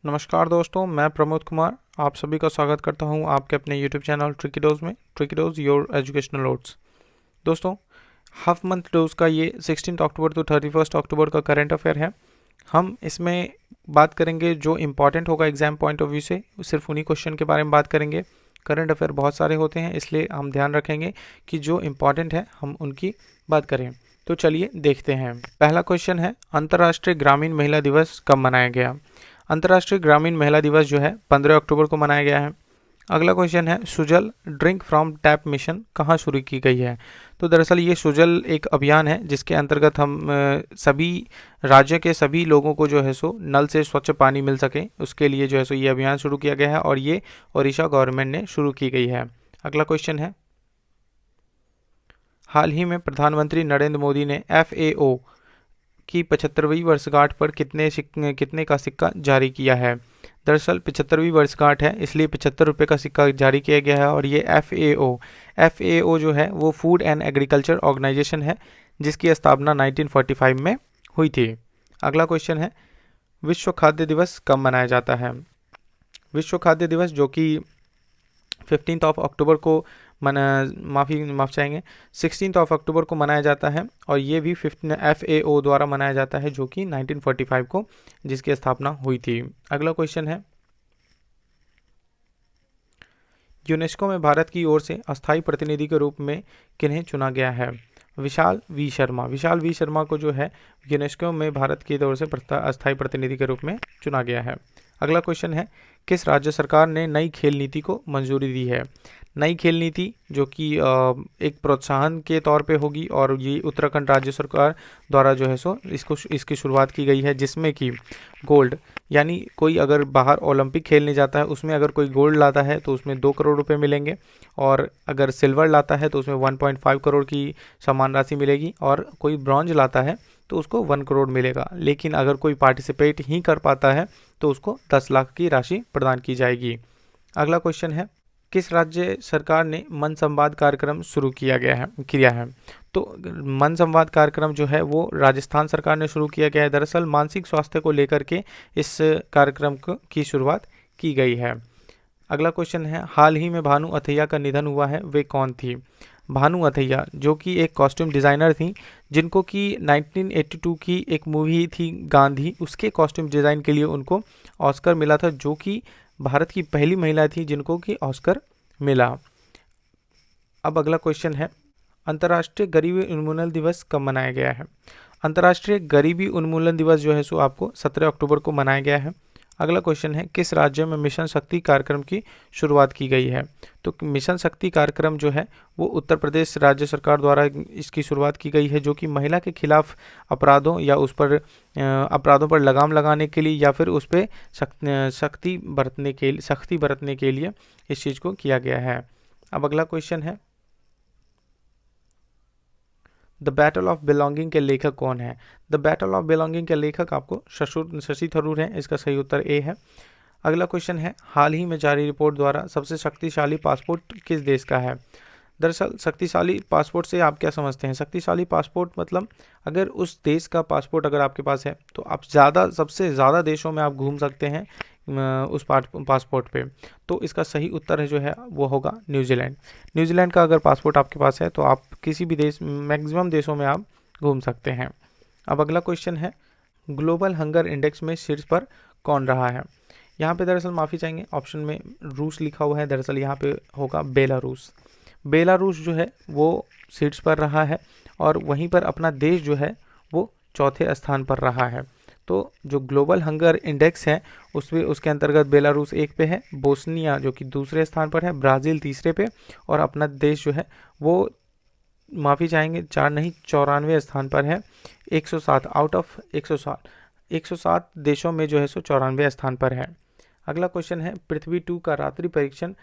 नमस्कार दोस्तों, मैं प्रमोद कुमार आप सभी का स्वागत करता हूं आपके अपने यूट्यूब चैनल ट्रिकी डोज में। Tricky dose your educational notes. दोस्तों, हाफ मंथ डोज का ये 16 अक्टूबर टू 31 अक्टूबर का करंट अफेयर है। हम इसमें बात करेंगे जो इम्पॉर्टेंट होगा एग्जाम पॉइंट ऑफ व्यू से, सिर्फ उन्हीं क्वेश्चन के बारे में बात करेंगे। करंट अफेयर बहुत सारे होते हैं, इसलिए हम ध्यान रखेंगे कि जो इम्पॉर्टेंट है हम उनकी बात करें। तो चलिए देखते हैं। पहला क्वेश्चन है, अंतर्राष्ट्रीय ग्रामीण महिला दिवस कब मनाया गया? अंतर्राष्ट्रीय ग्रामीण महिला दिवस जो है 15 अक्टूबर को मनाया गया है। अगला क्वेश्चन है, Sujal drink from tap mission कहाँ शुरू की गई है? तो दरअसल ये सुजल एक अभियान है जिसके अंतर्गत हम सभी राज्य के सभी लोगों को जो है सो नल से स्वच्छ पानी मिल सके, उसके लिए जो है सो ये अभियान शुरू किया गया है और ये ओडिशा गवर्नमेंट ने शुरू की गई है। अगला क्वेश्चन है, हाल ही में प्रधानमंत्री नरेंद्र मोदी ने FAO की 75वीं वर्षगांठ पर कितने का सिक्का जारी किया है? दरअसल 75वीं वर्षगांठ है, इसलिए 75 रुपये का सिक्का जारी किया गया है और ये FAO जो है वो फूड एंड एग्रीकल्चर ऑर्गेनाइजेशन है जिसकी स्थापना 1945 में हुई थी। अगला क्वेश्चन है, विश्व खाद्य दिवस कब मनाया जाता है? विश्व खाद्य दिवस जो कि 15 अक्टूबर को माफ़ चाहेंगे 16 अक्टूबर को मनाया जाता है और ये भी FAO द्वारा मनाया जाता है जो कि 1945 को जिसकी स्थापना हुई थी। अगला क्वेश्चन है, यूनेस्को में भारत की ओर से अस्थायी प्रतिनिधि के रूप में किन्हें चुना गया है? विशाल वी शर्मा को जो है यूनेस्को में भारत की ओर से अस्थायी प्रतिनिधि के रूप में चुना गया है। अगला क्वेश्चन है, किस राज्य सरकार ने नई खेल नीति को मंजूरी दी है? नई खेल नीति जो कि एक प्रोत्साहन के तौर पे होगी और ये उत्तराखंड राज्य सरकार द्वारा जो है सो इसकी शुरुआत की गई है, जिसमें कि गोल्ड यानी कोई अगर बाहर ओलंपिक खेलने जाता है उसमें अगर कोई गोल्ड लाता है तो उसमें 2 करोड़ रुपए मिलेंगे और अगर सिल्वर लाता है तो उसमें 1.5 करोड़ की समान राशि मिलेगी और कोई ब्रॉन्ज लाता है तो उसको 1 करोड़ मिलेगा। लेकिन अगर कोई पार्टिसिपेट ही कर पाता है तो उसको 10 लाख की राशि प्रदान की जाएगी। अगला क्वेश्चन है, किस राज्य सरकार ने मन संवाद कार्यक्रम शुरू किया है? तो मन संवाद कार्यक्रम जो है वो राजस्थान सरकार ने शुरू किया गया है। दरअसल मानसिक स्वास्थ्य को लेकर के इस कार्यक्रम की शुरुआत की गई है। अगला क्वेश्चन है, हाल ही में भानु अथैया का निधन हुआ है, वे कौन थी? भानु अथैया जो कि एक कॉस्ट्यूम डिज़ाइनर थी जिनको कि 1982 की एक मूवी थी गांधी, उसके कॉस्ट्यूम डिज़ाइन के लिए उनको ऑस्कर मिला था, जो कि भारत की पहली महिला थी जिनको कि ऑस्कर मिला। अब अगला क्वेश्चन है, अंतर्राष्ट्रीय गरीबी उन्मूलन दिवस कब मनाया गया है? अंतर्राष्ट्रीय गरीबी उन्मूलन दिवस जो है सो आपको 17 अक्टूबर को मनाया गया है। अगला क्वेश्चन है, किस राज्य में मिशन शक्ति कार्यक्रम की शुरुआत की गई है? तो मिशन शक्ति कार्यक्रम जो है वो उत्तर प्रदेश राज्य सरकार द्वारा इसकी शुरुआत की गई है, जो कि महिला के खिलाफ अपराधों या उस पर अपराधों पर लगाम लगाने के लिए या फिर उस पर सख्ती बरतने के लिए इस चीज़ को किया गया है। अब अगला क्वेश्चन है, द बैटल ऑफ बिलोंगिंग के लेखक कौन है? द बैटल ऑफ बिलोंगिंग के लेखक आपको शशि थरूर हैं, इसका सही उत्तर ए है। अगला क्वेश्चन है, हाल ही में जारी रिपोर्ट द्वारा सबसे शक्तिशाली पासपोर्ट किस देश का है? दरअसल शक्तिशाली पासपोर्ट से आप क्या समझते हैं? शक्तिशाली पासपोर्ट मतलब अगर उस देश का पासपोर्ट अगर आपके पास है तो आप सबसे ज़्यादा देशों में आप घूम सकते हैं उस पासपोर्ट पे। तो इसका सही उत्तर है जो है वो होगा न्यूजीलैंड। न्यूजीलैंड का अगर पासपोर्ट आपके पास है तो आप किसी भी देश मैक्सिमम देशों में आप घूम सकते हैं। अब अगला क्वेश्चन है, ग्लोबल हंगर इंडेक्स में शीर्ष पर कौन रहा है? यहाँ पे दरअसल माफ़ी चाहेंगे, ऑप्शन में रूस लिखा हुआ है, दरअसल यहाँ पे होगा बेलारूस। बेलारूस जो है वो शीर्ष पर रहा है और वहीं पर अपना देश जो है वो चौथे स्थान पर रहा है। तो जो ग्लोबल हंगर इंडेक्स है उसमें उसके अंतर्गत बेलारूस 1 पे है, बोस्निया जो कि दूसरे स्थान पर है, ब्राज़ील तीसरे पे और अपना देश जो है वो माफ़ी चाहेंगे 4 नहीं 94 स्थान पर है। 107 आउट ऑफ 107 देशों में जो है सो 94 स्थान पर है। अगला क्वेश्चन है, पृथ्वी 2 का रात्रि परीक्षण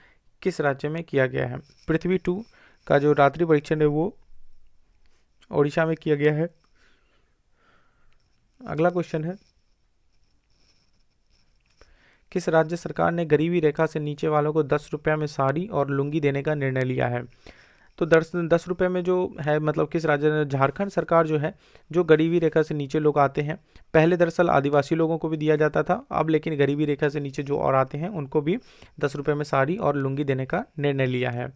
किस राज्य में किया गया है? पृथ्वी 2 का जो रात्रि परीक्षण है वो ओडिशा में किया गया है। अगला क्वेश्चन है, किस राज्य सरकार ने गरीबी रेखा से नीचे वालों को 10 रुपये में साड़ी और लुंगी देने का निर्णय लिया है? तो 10 रुपये में जो है मतलब किस राज्य ने, झारखंड सरकार जो है, जो गरीबी रेखा से नीचे लोग आते हैं, पहले दरअसल आदिवासी लोगों को भी दिया जाता था, अब लेकिन गरीबी रेखा से नीचे जो और आते हैं उनको भी 10 रुपये में साड़ी और लुंगी देने का निर्णय लिया है।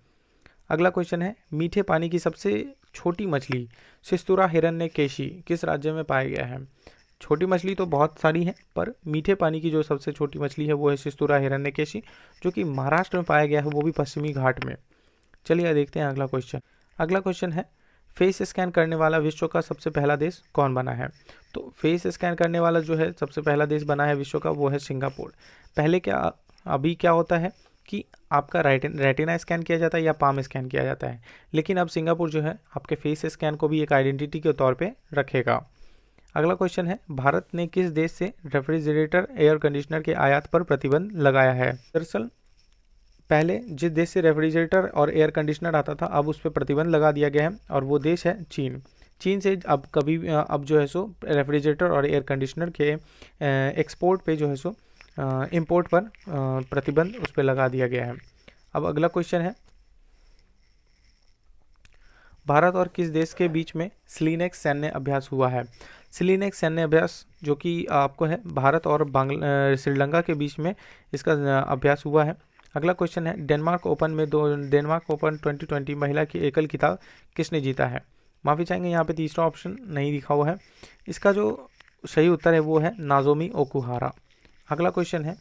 अगला क्वेश्चन है, मीठे पानी की सबसे छोटी मछली शिस्तुरा हिरण्यकेशी किस राज्य में पाया गया है? छोटी मछली तो बहुत सारी हैं, पर मीठे पानी की जो सबसे छोटी मछली है वो है शिस्तुरा हिरण्यकेशी, जो कि महाराष्ट्र में पाया गया है, वो भी पश्चिमी घाट में। चलिए देखते हैं अगला क्वेश्चन। अगला क्वेश्चन है, फेस स्कैन करने वाला विश्व का सबसे पहला देश कौन बना है? तो फेस स्कैन करने वाला जो है सबसे पहला देश बना है विश्व का, वो है सिंगापुर। पहले क्या, अभी क्या होता है कि आपका रेटिना स्कैन किया जाता है या पाम स्कैन किया जाता है, लेकिन अब सिंगापुर जो है आपके फेस स्कैन को भी एक आइडेंटिटी के तौर पे रखेगा। अगला क्वेश्चन है, भारत ने किस देश से रेफ्रिजरेटर एयर कंडीशनर के आयात पर प्रतिबंध लगाया है? दरअसल पहले जिस देश से रेफ्रिजरेटर और एयर कंडीशनर आता था, अब उस पर प्रतिबंध लगा दिया गया है और वो देश है चीन। चीन से अब जो है सो रेफ्रिजरेटर और एयर कंडीशनर के एक्सपोर्ट पे जो है सो इंपोर्ट पर प्रतिबंध उस पर लगा दिया गया है। अब अगला क्वेश्चन है, भारत और किस देश के बीच में स्लीनेक्स सैन्य अभ्यास हुआ है? स्लीनेक्स सैन्य अभ्यास जो कि आपको है भारत और श्रीलंका के बीच में इसका अभ्यास हुआ है। अगला क्वेश्चन है, डेनमार्क ओपन 2020 महिला की एकल खिताब किसने जीता है? माफ़ी चाहेंगे, यहाँ पे तीसरा ऑप्शन नहीं लिखा हुआ है। इसका जो सही उत्तर है वो है नाजोमी ओकुहारा। अगला क्वेश्चन है,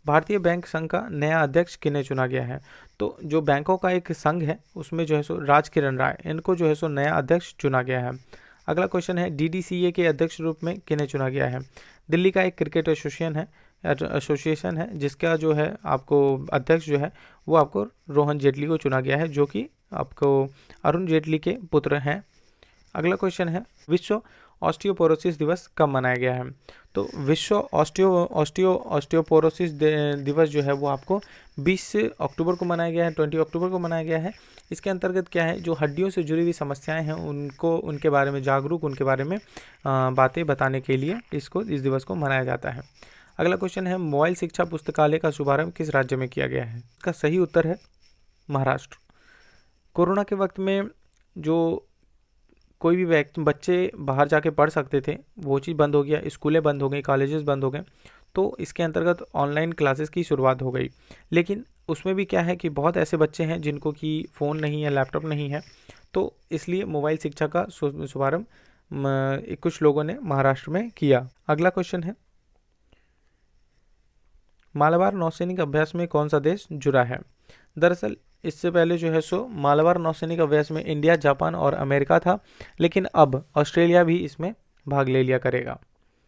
भारतीय बैंक संघ का नया अध्यक्ष किन्हें चुना गया है? तो जो बैंकों का एक संघ है उसमें जो है सो राजकिरण राय, इनको जो है सो नया अध्यक्ष चुना गया है। अगला क्वेश्चन है, डीडीसीए के अध्यक्ष रूप में किन्हें चुना गया है? दिल्ली का एक क्रिकेट एसोसिएशन है जिसका जो है आपको अध्यक्ष जो है वो आपको रोहन जेटली को चुना गया है, जो कि आपको अरुण जेटली के पुत्र हैं। अगला क्वेश्चन है, विश्व ऑस्टियोपोरोसिस दिवस कब मनाया गया है? तो विश्व ऑस्टियोपोरोसिस दिवस जो है वो आपको 20 अक्टूबर को मनाया गया है, 20 अक्टूबर को मनाया गया है। इसके अंतर्गत क्या है, जो हड्डियों से जुड़ी हुई समस्याएं हैं उनको, उनके बारे में जागरूक, उनके बारे में बातें बताने के लिए इस दिवस को मनाया जाता है। अगला क्वेश्चन है, मोबाइल शिक्षा पुस्तकालय का शुभारंभ किस राज्य में किया गया है? इसका सही उत्तर है महाराष्ट्र। कोरोना के वक्त में जो कोई भी बच्चे बाहर जाके पढ़ सकते थे, वो चीज़ बंद हो गया, स्कूलें बंद हो गई, कॉलेजेस बंद हो गए, तो इसके अंतर्गत ऑनलाइन क्लासेस की शुरुआत हो गई। लेकिन उसमें भी क्या है कि बहुत ऐसे बच्चे हैं जिनको कि फ़ोन नहीं है, लैपटॉप नहीं है, तो इसलिए मोबाइल शिक्षा का शुभारंभ कुछ लोगों ने महाराष्ट्र में किया। अगला क्वेश्चन है, मालाबार नौसैनिक अभ्यास में कौन सा देश जुड़ा है? दरअसल इससे पहले जो है सो मालाबार नौसैनिक अभ्यास में इंडिया, जापान और अमेरिका था, लेकिन अब ऑस्ट्रेलिया भी इसमें भाग ले लिया करेगा।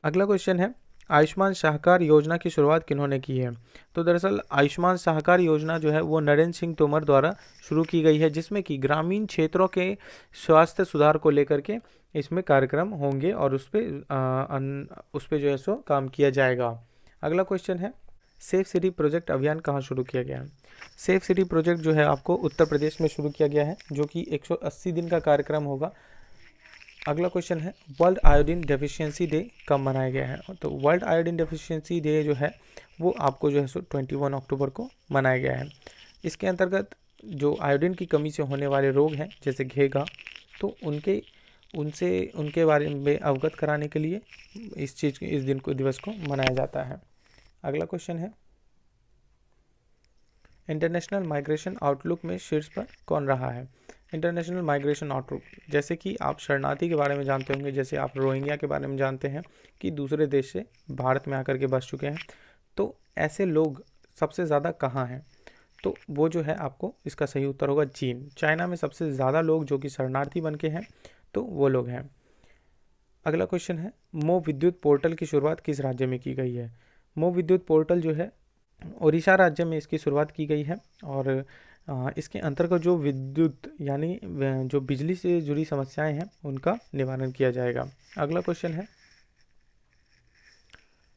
अगला क्वेश्चन है, आयुष्मान सहकार योजना की शुरुआत किन्होंने की है? तो दरअसल आयुष्मान सहकार योजना जो है वो नरेंद्र सिंह तोमर द्वारा शुरू की गई है, जिसमें कि ग्रामीण क्षेत्रों के स्वास्थ्य सुधार को लेकर के इसमें कार्यक्रम होंगे और उस पर जो है सो काम किया जाएगा। अगला क्वेश्चन है, सेफ सिटी प्रोजेक्ट अभियान कहाँ शुरू किया गया है? सेफ सिटी प्रोजेक्ट जो है आपको उत्तर प्रदेश में शुरू किया गया है, जो कि 180 दिन का कार्यक्रम होगा। अगला क्वेश्चन है, वर्ल्ड आयोडीन डेफिशिएंसी डे कब मनाया गया है? तो वर्ल्ड आयोडीन डेफिशिएंसी डे जो है वो आपको जो है सो 21 अक्टूबर को मनाया गया है। इसके अंतर्गत जो आयोडीन की कमी से होने वाले रोग हैं जैसे घेगा, तो उनके बारे में अवगत कराने के लिए इस दिवस को मनाया जाता है। अगला क्वेश्चन है, इंटरनेशनल माइग्रेशन आउटलुक में शीर्ष पर कौन रहा है? इंटरनेशनल माइग्रेशन आउटलुक, जैसे कि आप शरणार्थी के बारे में जानते होंगे, जैसे आप रोहिंग्या के बारे में जानते हैं कि दूसरे देश से भारत में आकर के बस चुके हैं, तो ऐसे लोग सबसे ज़्यादा कहाँ हैं? तो वो जो है आपको इसका सही उत्तर होगा चीन। चाइना में सबसे ज़्यादा लोग जो कि शरणार्थी बन के हैं, तो वो लोग हैं। अगला क्वेश्चन है, मो विद्युत पोर्टल की शुरुआत किस राज्य में की गई है? मो विद्युत पोर्टल जो है ओडिशा राज्य में इसकी शुरुआत की गई है और इसके अंतर्गत जो विद्युत यानी जो बिजली से जुड़ी समस्याएं हैं उनका निवारण किया जाएगा। अगला क्वेश्चन है,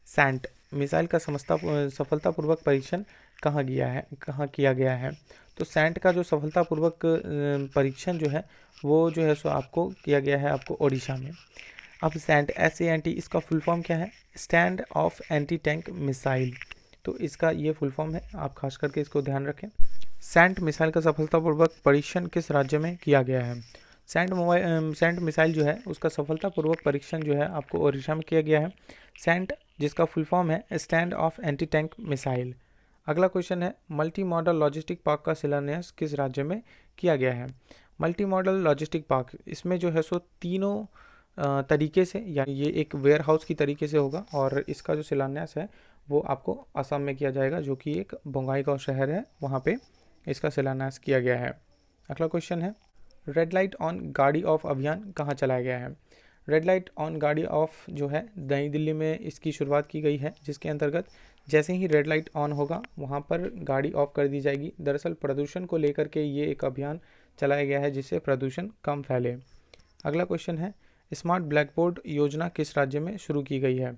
सैंट मिसाइल का सफलतापूर्वक परीक्षण कहाँ किया गया है? तो सैंट का जो सफलतापूर्वक परीक्षण जो है वो जो है सो आपको किया गया है आपको ओडिशा में। अब सैंट SANT इसका फुल फॉर्म क्या है? Stand of anti tank missile. तो इसका ये फुल फॉर्म है, आप खास करके इसको ध्यान रखें। सैंट मिसाइल का सफलतापूर्वक परीक्षण किस राज्य में किया गया है? सैंट मिसाइल जो है उसका सफलतापूर्वक परीक्षण जो है आपको ओडिशा में किया गया है। सैंट जिसका फुल फॉर्म है stand of anti tank missile. अगला क्वेश्चन है मल्टी मॉडल लॉजिस्टिक पार्क का शिलान्यास किस राज्य में किया गया है? मल्टी मॉडल लॉजिस्टिक पार्क, इसमें जो है सो तीनों तरीके से, यानी ये एक वेयर हाउस की तरीके से होगा और इसका जो शिलान्यास है वो आपको असम में किया जाएगा, जो कि एक बोंगाईगांव शहर है, वहाँ पे इसका शिलान्यास किया गया है। अगला क्वेश्चन है रेड लाइट ऑन गाड़ी ऑफ अभियान कहाँ चलाया गया है? रेड लाइट ऑन गाड़ी ऑफ जो है नई दिल्ली में इसकी शुरुआत की गई है, जिसके अंतर्गत जैसे ही रेड लाइट ऑन होगा वहाँ पर गाड़ी ऑफ कर दी जाएगी। दरअसल प्रदूषण को लेकर के ये एक अभियान चलाया गया है जिससे प्रदूषण कम फैले। अगला क्वेश्चन है स्मार्ट ब्लैक बोर्ड योजना किस राज्य में शुरू की गई है?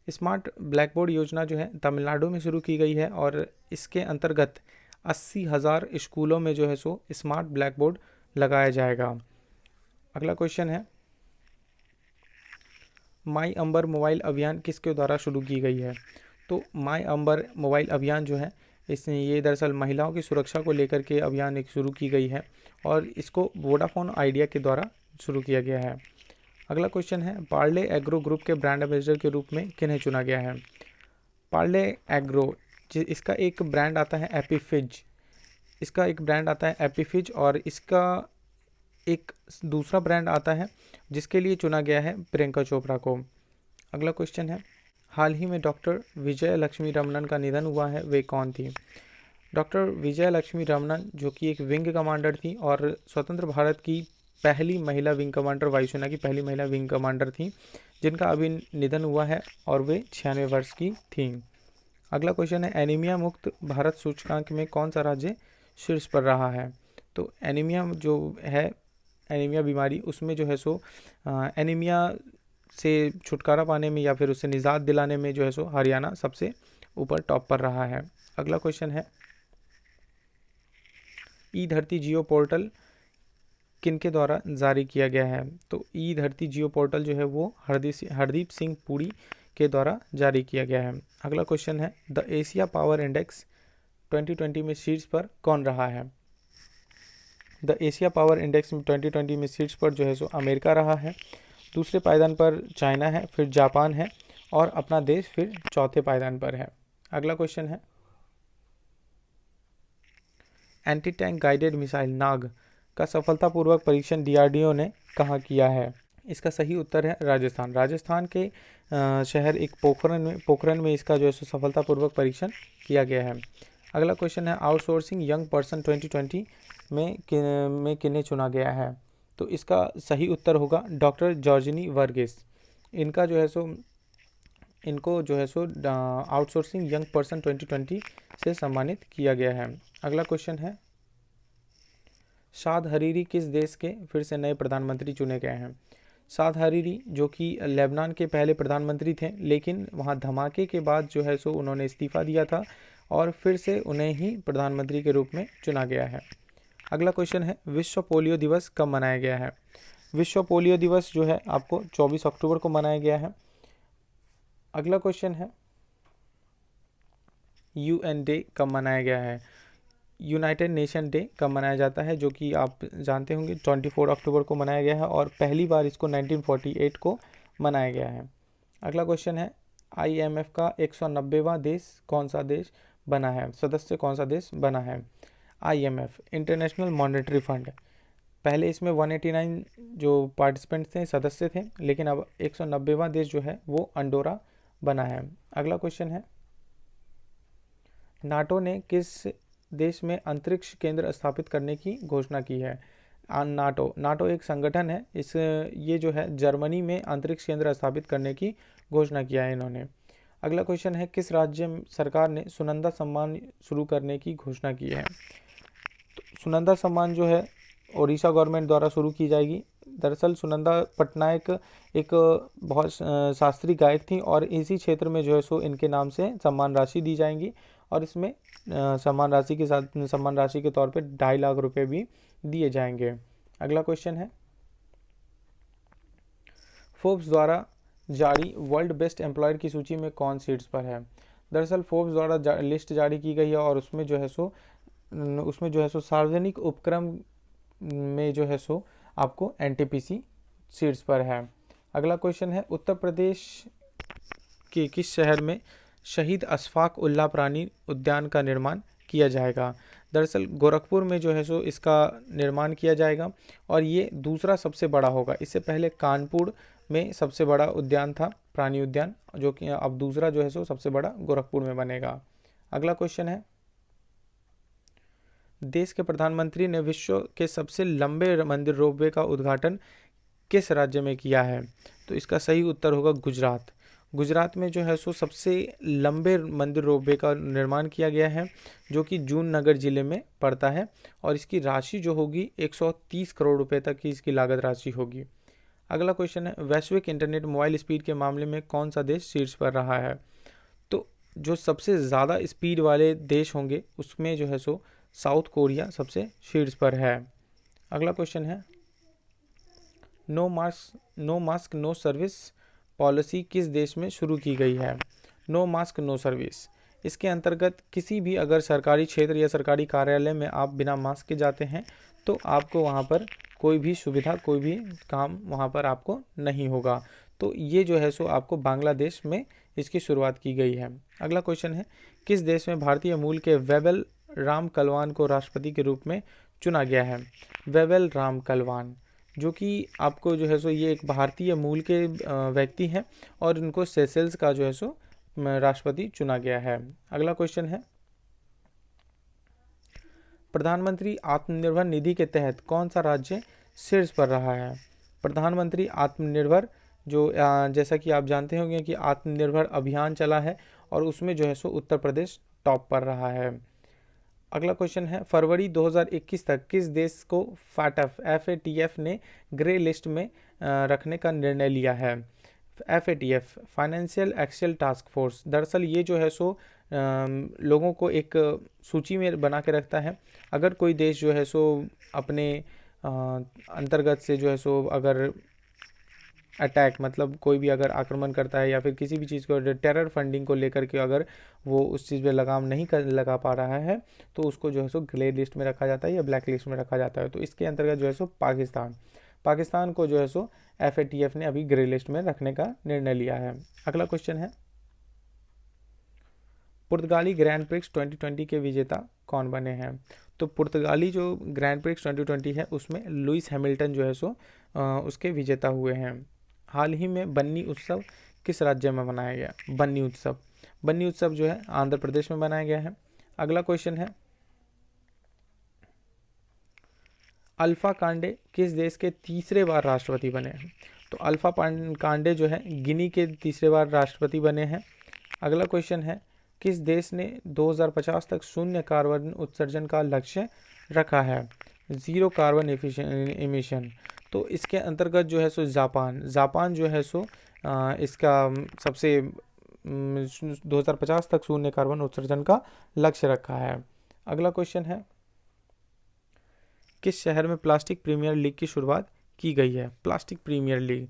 स्मार्ट ब्लैक बोर्ड योजना जो है तमिलनाडु में शुरू की गई है और इसके अंतर्गत 80,000 स्कूलों में जो है सो स्मार्ट ब्लैक बोर्ड लगाया जाएगा। अगला क्वेश्चन है माई अंबर मोबाइल अभियान किसके द्वारा शुरू की गई है? तो माई अंबर मोबाइल अभियान जो है ये दरअसल महिलाओं की सुरक्षा को लेकर के अभियान एक शुरू की गई है और इसको वोडाफोन आइडिया के द्वारा शुरू किया गया है। अगला क्वेश्चन है पार्ले एग्रो ग्रुप के ब्रांड एम्बेसडर के रूप में किन्हें चुना गया है? पार्ले एग्रो, इसका एक ब्रांड आता है एपीफिज, इसका एक ब्रांड आता है एपीफिज और इसका एक दूसरा ब्रांड आता है जिसके लिए चुना गया है प्रियंका चोपड़ा को। अगला क्वेश्चन है हाल ही में डॉक्टर विजय लक्ष्मी रमनन का निधन हुआ है, वे कौन थी? डॉक्टर विजय लक्ष्मी रमनन जो कि एक विंग कमांडर थी और स्वतंत्र भारत की पहली महिला विंग कमांडर, वायुसेना की पहली महिला विंग कमांडर थी, जिनका अभी निधन हुआ है और वे 96 वर्ष की थीं। अगला क्वेश्चन है एनीमिया मुक्त भारत सूचकांक में कौन सा राज्य शीर्ष पर रहा है? तो एनीमिया जो है, एनीमिया बीमारी, उसमें जो है सो एनीमिया से छुटकारा पाने में या फिर उससे निजात दिलाने में जो है सो हरियाणा सबसे ऊपर टॉप पर रहा है। अगला क्वेश्चन है ई धरती जियो पोर्टल किनके द्वारा जारी किया गया है? तो ई धरती जियो पोर्टल जो है वो हरदीप सिंह पुरी के द्वारा जारी किया गया है। अगला क्वेश्चन है द एशिया पावर इंडेक्स 2020 में शीर्ष पर कौन रहा है? द एशिया पावर इंडेक्स में 2020 में शीर्ष पर जो है सो अमेरिका रहा है, दूसरे पायदान पर चाइना है, फिर जापान है और अपना देश फिर चौथे पायदान पर है। अगला क्वेश्चन है एंटी टैंक गाइडेड मिसाइल नाग का सफलतापूर्वक परीक्षण डीआरडीओ ने कहाँ किया है? इसका सही उत्तर है राजस्थान। राजस्थान के शहर एक पोखरन में इसका जो है सफलतापूर्वक परीक्षण किया गया है। अगला क्वेश्चन है आउटसोर्सिंग यंग पर्सन 2020 में किन्हें चुना गया है? तो इसका सही उत्तर होगा डॉक्टर जॉर्जिनी वर्गीस। इनको जो है सो आउटसोर्सिंग यंग पर्सन 2020 से सम्मानित किया गया है। अगला क्वेश्चन है साद हरीरी किस देश के फिर से नए प्रधानमंत्री चुने गए हैं? साद हरीरी जो कि लेबनान के पहले प्रधानमंत्री थे, लेकिन वहां धमाके के बाद जो है सो उन्होंने इस्तीफा दिया था और फिर से उन्हें ही प्रधानमंत्री के रूप में चुना गया है। अगला क्वेश्चन है विश्व पोलियो दिवस कब मनाया गया है? विश्व पोलियो दिवस जो है आपको 24 अक्टूबर को मनाया गया है। अगला क्वेश्चन है यूएन डे कब मनाया गया है? यूनाइटेड नेशन डे कब मनाया जाता है, जो कि आप जानते होंगे 24 अक्टूबर को मनाया गया है और पहली बार इसको 1948 को मनाया गया है। अगला क्वेश्चन है आईएमएफ का 190वां देश कौन सा देश बना है? सदस्य कौन सा देश बना है? आईएमएफ इंटरनेशनल मॉनेटरी फंड, पहले इसमें 189 जो पार्टिसिपेंट्स थे, सदस्य थे, लेकिन अब 190वां देश जो है वो अंडोरा बना है। अगला क्वेश्चन है नाटो ने किस देश में अंतरिक्ष केंद्र स्थापित करने की घोषणा की है? नाटो एक संगठन है, ये जो है जर्मनी में अंतरिक्ष केंद्र स्थापित करने की घोषणा किया है इन्होंने। अगला क्वेश्चन है किस राज्य सरकार ने सुनंदा सम्मान शुरू करने की घोषणा की है? तो सुनंदा सम्मान जो है ओडिशा गवर्नमेंट द्वारा शुरू की जाएगी। दरअसल सुनंदा पटनायक एक बहुत शास्त्रीय गायक थी और इसी क्षेत्र में जो है सो इनके नाम से सम्मान राशि दी जाएंगी और इसमें सम्मान राशि के साथ सम्मान राशि के तौर पे 2.5 लाख रुपए भी दिए जाएंगे। अगला क्वेश्चन है फोर्ब्स द्वारा जारी वर्ल्ड बेस्ट एम्प्लॉयर की सूची में कौन शीर्ष पर है? दरअसल फोर्ब्स द्वारा लिस्ट जारी की गई है और उसमें जो है सो सार्वजनिक उपक्रम में जो है सो आपको एनटीपीसी शीर्ष पर है। अगला क्वेश्चन है, उत्तर प्रदेश के किस शहर में शहीद अशफाक उल्लाह प्राणी उद्यान का निर्माण किया जाएगा? दरअसल गोरखपुर में जो है सो इसका निर्माण किया जाएगा और ये दूसरा सबसे बड़ा होगा। इससे पहले कानपुर में सबसे बड़ा उद्यान था, प्राणी उद्यान, जो कि अब दूसरा जो है सो सबसे बड़ा गोरखपुर में बनेगा। अगला क्वेश्चन है, देश के प्रधानमंत्री ने विश्व के सबसे लंबे मंदिर रोपवे का उद्घाटन किस राज्य में किया है? तो इसका सही उत्तर होगा गुजरात। गुजरात में जो है सो सबसे लंबे मंदिर रोपवे का निर्माण किया गया है, जो कि जूननगर जिले में पड़ता है और इसकी राशि जो होगी 130 करोड़ रुपए तक की इसकी लागत राशि होगी। अगला क्वेश्चन है, वैश्विक इंटरनेट मोबाइल स्पीड के मामले में कौन सा देश शीर्ष पर रहा है? तो जो सबसे ज़्यादा स्पीड वाले देश होंगे उसमें जो है सो साउथ कोरिया सबसे शीर्ष पर है। अगला क्वेश्चन है, no mask no service policy किस देश में शुरू की गई है? नो मास्क नो सर्विस, इसके अंतर्गत किसी भी अगर सरकारी क्षेत्र या सरकारी कार्यालय में आप बिना मास्क के जाते हैं तो आपको वहाँ पर कोई भी सुविधा, कोई भी काम वहाँ पर आपको नहीं होगा। तो ये जो है सो आपको बांग्लादेश में इसकी शुरुआत की गई है। अगला क्वेश्चन है, किस देश में भारतीय मूल के वेबल राम कलवान को राष्ट्रपति के रूप में चुना गया है? वेबल राम कलवान, जो कि आपको जो है सो ये एक भारतीय मूल के व्यक्ति हैं और इनको सेशेल्स का जो है सो राष्ट्रपति चुना गया है। अगला क्वेश्चन है, प्रधानमंत्री आत्मनिर्भर निधि के तहत कौन सा राज्य शीर्ष पर रहा है? प्रधानमंत्री आत्मनिर्भर जो जैसा कि आप जानते होंगे कि आत्मनिर्भर अभियान चला है और उसमें जो है सो उत्तर प्रदेश टॉप पर रहा है। अगला क्वेश्चन है, फरवरी 2021 तक किस देश को FATF ने ग्रे लिस्ट में रखने का निर्णय लिया है? FATF financial action task force, दरअसल ये जो है सो लोगों को एक सूची में बना के रखता है। अगर कोई देश जो है सो अपने अंतर्गत से जो है सो अगर अटैक, मतलब कोई भी अगर आक्रमण करता है या फिर किसी भी चीज़ को टेरर फंडिंग को लेकर के अगर वो उस चीज़ पे लगाम नहीं लगा पा रहा है तो उसको जो है सो ग्रे लिस्ट में रखा जाता है या ब्लैक लिस्ट में रखा जाता है। तो इसके अंतर्गत जो है सो पाकिस्तान को जो है सो FATF ने अभी ग्रे लिस्ट में रखने का निर्णय लिया है। अगला क्वेश्चन है, पुर्तगाली ग्रैंड प्रिक्स 2020 के विजेता कौन बने हैं? तो पुर्तगाली जो ग्रैंड प्रिक्स 2020 है उसमें लुइस हैमिल्टन जो है सो उसके विजेता हुए हैं। हाल ही में बन्नी उत्सव किस राज्य में मनाया गया? बन्नी उत्सव जो है आंध्र प्रदेश में मनाया गया है। अगला क्वेश्चन है, अल्फा कांडे किस देश के तीसरे बार राष्ट्रपति बने हैं? तो अल्फा कांडे जो है गिनी के तीसरे बार राष्ट्रपति बने हैं। अगला क्वेश्चन है, किस देश ने 2050 तक शून्य कार्बन उत्सर्जन का लक्ष्य रखा है? Zero carbon emission. तो इसके अंतर्गत जो है सो जापान जो है सो इसका सबसे 2050 तक शून्य कार्बन उत्सर्जन का लक्ष्य रखा है। अगला क्वेश्चन है, किस शहर में प्लास्टिक प्रीमियर लीग की शुरुआत की गई है? प्लास्टिक प्रीमियर लीग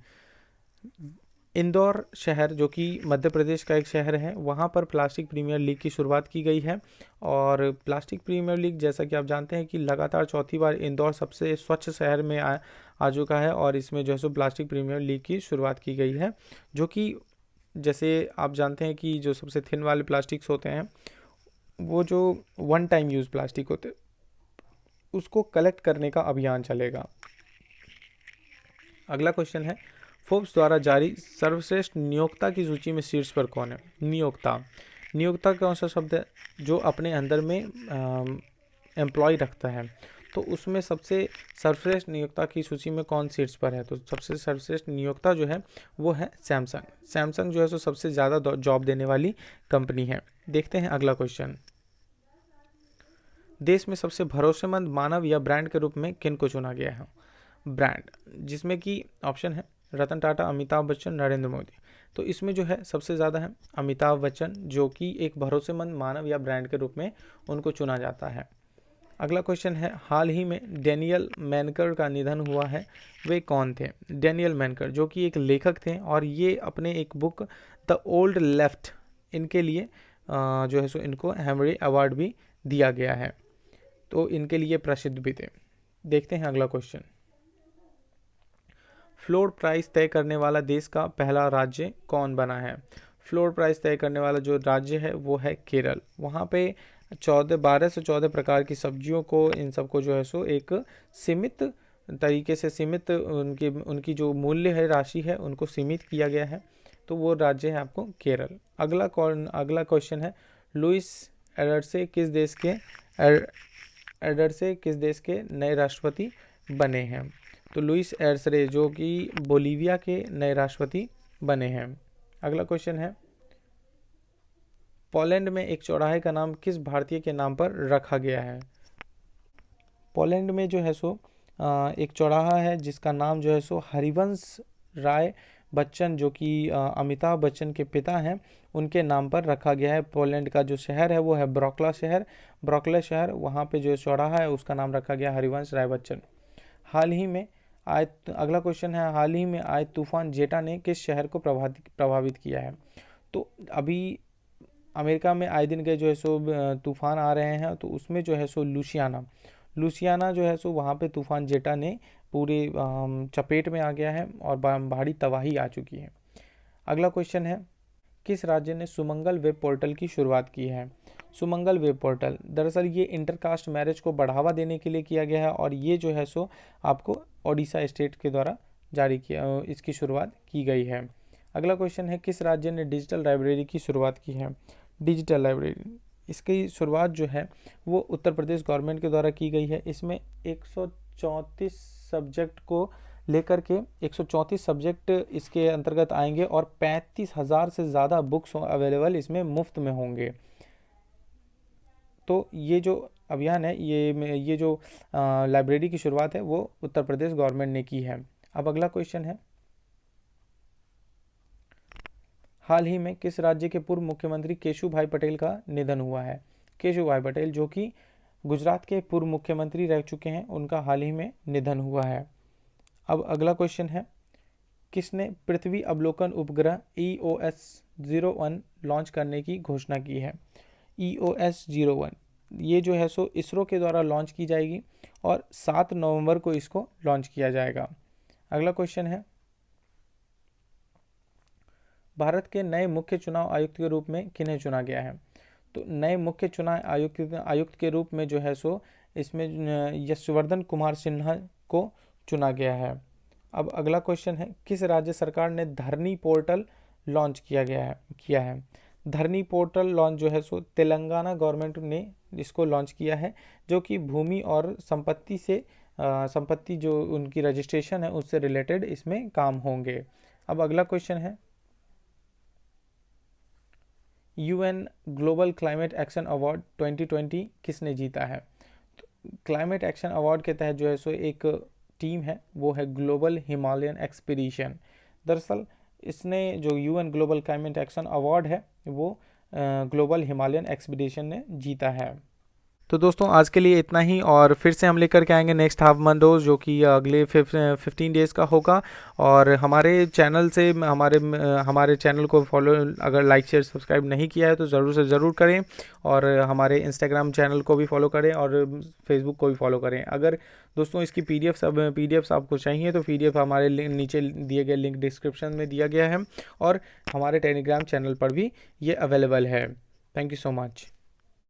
इंदौर शहर जो कि मध्य प्रदेश का एक शहर है, वहाँ पर प्लास्टिक प्रीमियर लीग की शुरुआत की गई है। और प्लास्टिक प्रीमियर लीग जैसा कि आप जानते हैं कि लगातार चौथी बार इंदौर सबसे स्वच्छ शहर में आ चुका है और इसमें जो है सो प्लास्टिक प्रीमियर लीग की शुरुआत की गई है, जो कि जैसे आप जानते हैं कि जो सबसे थिन वाले प्लास्टिक्स होते हैं वो जो वन टाइम यूज़ प्लास्टिक होते उसको कलेक्ट करने का अभियान चलेगा। अगला क्वेश्चन है, फोर्ब्स द्वारा जारी सर्वश्रेष्ठ नियोक्ता की सूची में शीर्ष पर कौन है? नियोक्ता कौन सा शब्द है? जो अपने अंदर में एम्प्लॉय रखता है। तो उसमें सबसे सर्वश्रेष्ठ नियोक्ता की सूची में कौन शीर्ष पर है? तो सबसे सर्वश्रेष्ठ नियोक्ता जो है वो है सैमसंग जो है सो सबसे ज़्यादा जॉब देने वाली कंपनी है। देखते हैं अगला क्वेश्चन, देश में सबसे भरोसेमंद मानव या ब्रांड के रूप में किन को चुना गया है? ब्रांड, जिसमें कि ऑप्शन है रतन टाटा, अमिताभ बच्चन, नरेंद्र मोदी। तो इसमें जो है सबसे ज़्यादा है अमिताभ बच्चन, जो कि एक भरोसेमंद मानव या ब्रांड के रूप में उनको चुना जाता है। अगला क्वेश्चन है, हाल ही में डेनियल मेनकर का निधन हुआ है, वे कौन थे? डेनियल मेनकर जो कि एक लेखक थे और ये अपने एक बुक द ओल्ड लेफ्ट इनके लिए जो है सो इनको हेनरी अवार्ड भी दिया गया है, तो इनके लिए प्रसिद्ध भी थे। देखते हैं अगला क्वेश्चन। फ्लोर प्राइस तय करने वाला देश का पहला राज्य कौन बना है? फ्लोर प्राइस तय करने वाला जो राज्य है वो है केरल। वहाँ पे 12 से 14 प्रकार की सब्जियों को, इन सबको जो है सो एक सीमित तरीके से, सीमित उनकी जो मूल्य है, राशि है, उनको सीमित किया गया है, तो वो राज्य है आपको केरल। अगला क्वेश्चन है, लुइस एडरसे किस देश के नए राष्ट्रपति बने हैं? तो लुइस एडरसे जो कि बोलीविया के नए राष्ट्रपति बने हैं। अगला क्वेश्चन है, पोलैंड में एक चौराहे का नाम किस भारतीय के नाम पर रखा गया है? पोलैंड में जो है सो एक चौराहा है जिसका नाम जो है सो हरिवंश राय बच्चन, जो कि अमिताभ बच्चन के पिता हैं, उनके नाम पर रखा गया है। पोलैंड का जो शहर है वो है ब्रोक्ला शहर, वहाँ पे जो चौराहा है उसका नाम रखा गया हरिवंश राय बच्चन। अगला क्वेश्चन है, हाल ही में आए तूफान जेटा ने किस शहर को प्रभावित किया है? तो अभी अमेरिका में आए दिन के जो है सो तूफान आ रहे हैं, तो उसमें जो है सो लुसियाना जो है सो वहाँ पे तूफान जेटा ने पूरे चपेट में आ गया है और भारी तबाही आ चुकी है। अगला क्वेश्चन है, किस राज्य ने सुमंगल वेब पोर्टल की शुरुआत की है? सुमंगल वेब पोर्टल, दरअसल ये इंटरकास्ट मैरिज को बढ़ावा देने के लिए किया गया है और ये जो है सो आपको ओडिशा स्टेट के द्वारा इसकी शुरुआत की गई है। अगला क्वेश्चन है, किस राज्य ने डिजिटल लाइब्रेरी की शुरुआत की है? डिजिटल लाइब्रेरी, इसकी शुरुआत जो है वो उत्तर प्रदेश गवर्नमेंट के द्वारा की गई है। इसमें 134 सब्जेक्ट को लेकर के 134 सब्जेक्ट इसके अंतर्गत आएंगे और 35,000 से ज़्यादा बुक्स अवेलेबल इसमें मुफ्त में होंगे। तो ये जो अभियान है, ये जो लाइब्रेरी की शुरुआत है वो उत्तर प्रदेश गवर्नमेंट ने की है। अब अगला क्वेश्चन है, हाल ही में किस राज्य के पूर्व मुख्यमंत्री केशुभाई पटेल का निधन हुआ है? केशुभाई पटेल जो कि गुजरात के पूर्व मुख्यमंत्री रह चुके हैं, उनका हाल ही में निधन हुआ है। अब अगला क्वेश्चन है, किसने पृथ्वी अवलोकन उपग्रह EOS-01 लॉन्च करने की घोषणा की है? EOS-01 ये जो है सो इसरो के द्वारा लॉन्च की जाएगी और 7 नवंबर को इसको लॉन्च किया जाएगा। अगला क्वेश्चन है, भारत के नए मुख्य चुनाव आयुक्त के रूप में किन्हें चुना गया है? तो नए मुख्य चुनाव आयुक्त के रूप में जो है सो इसमें यशवर्धन कुमार सिन्हा को चुना गया है। अब अगला क्वेश्चन है, किस राज्य सरकार ने धरनी पोर्टल लॉन्च किया है? धरनी पोर्टल लॉन्च जो है सो तेलंगाना गवर्नमेंट ने इसको लॉन्च किया है, जो कि भूमि और संपत्ति जो उनकी रजिस्ट्रेशन है उससे रिलेटेड इसमें काम होंगे। अब अगला क्वेश्चन है, UN global climate action award 2020 किसने जीता है? तो क्लाइमेट एक्शन अवार्ड के तहत जो है सो एक टीम है, वो है ग्लोबल हिमालयन एक्सपीडिशन। दरअसल इसने जो UN global climate action award है वो ग्लोबल हिमालयन एक्सपीडिशन ने जीता है। तो दोस्तों आज के लिए इतना ही, और फिर से हम लेकर के आएंगे नेक्स्ट हाफ मंडोज, जो कि अगले 15 डेज़ का होगा। और हमारे चैनल से हमारे चैनल को फॉलो, अगर लाइक शेयर सब्सक्राइब नहीं किया है तो ज़रूर से ज़रूर करें, और हमारे इंस्टाग्राम चैनल को भी फॉलो करें और फेसबुक को भी फॉलो करें। अगर दोस्तों इसकी पीडीएफ्स आपको चाहिए तो पीडीएफ हमारे नीचे दिए गए लिंक डिस्क्रिप्शन में दिया गया है, और हमारे टेलीग्राम चैनल पर भी ये अवेलेबल है। Thank you so much.